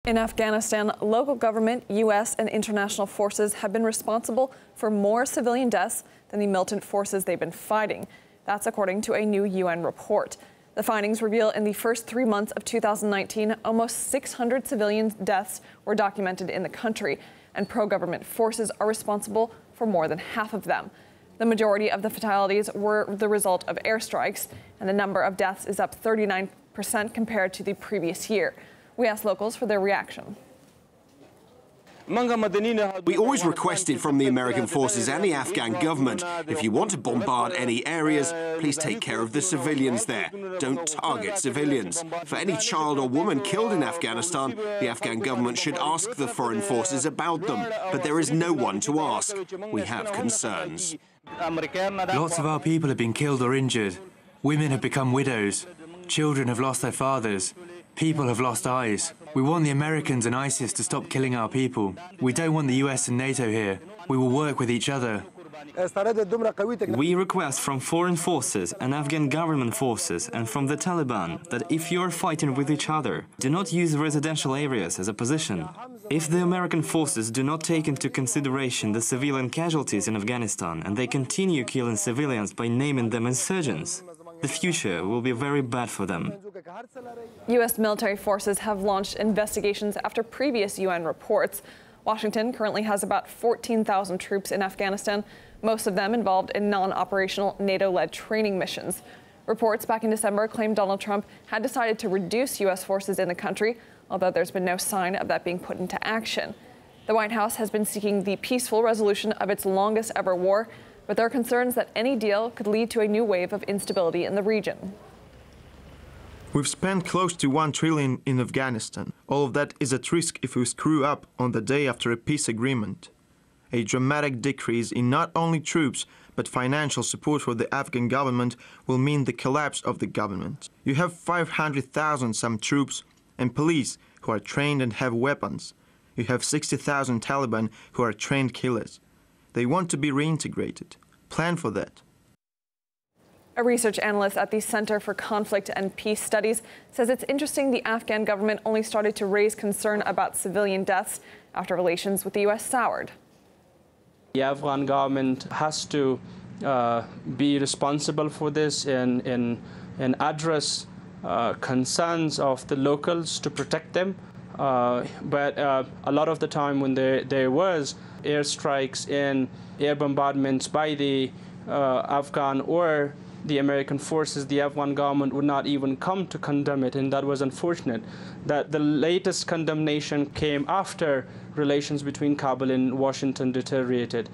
In Afghanistan, local government, U.S. and international forces have been responsible for more civilian deaths than the militant forces they've been fighting. That's according to a new UN report. The findings reveal in the first 3 months of 2019, almost 600 civilian deaths were documented in the country, and pro-government forces are responsible for more than half of them. The majority of the fatalities were the result of airstrikes, and the number of deaths is up 39% compared to the previous year. We asked locals for their reaction. We always requested from the American forces and the Afghan government, if you want to bombard any areas, please take care of the civilians there. Don't target civilians. For any child or woman killed in Afghanistan, the Afghan government should ask the foreign forces about them. But there is no one to ask. We have concerns. Lots of our people have been killed or injured. Women have become widows. Children have lost their fathers. People have lost eyes. We want the Americans and ISIS to stop killing our people. We don't want the US and NATO here. We will work with each other. We request from foreign forces and Afghan government forces and from the Taliban that if you are fighting with each other, do not use residential areas as a position. If the American forces do not take into consideration the civilian casualties in Afghanistan and they continue killing civilians by naming them insurgents, the future will be very bad for them. U.S. military forces have launched investigations after previous UN reports. Washington currently has about 14,000 troops in Afghanistan, most of them involved in non-operational NATO-led training missions. Reports back in December claimed Donald Trump had decided to reduce U.S. forces in the country, although there's been no sign of that being put into action. The White House has been seeking the peaceful resolution of its longest ever war, but there are concerns that any deal could lead to a new wave of instability in the region. We've spent close to $1 trillion in Afghanistan. All of that is at risk if we screw up on the day after a peace agreement. A dramatic decrease in not only troops, but financial support for the Afghan government will mean the collapse of the government. You have 500,000 some troops and police who are trained and have weapons. You have 60,000 Taliban who are trained killers. They want to be reintegrated. Plan for that. A research analyst at the Center for Conflict and Peace Studies says it's interesting the Afghan government only started to raise concern about civilian deaths after relations with the U.S. soured. The Afghan government has to be responsible for this and address concerns of the locals to protect them. But a lot of the time when there was airstrikes and air bombardments by the Afghan or the American forces, the Afghan government would not even come to condemn it, and that was unfortunate. That the latest condemnation came after relations between Kabul and Washington deteriorated.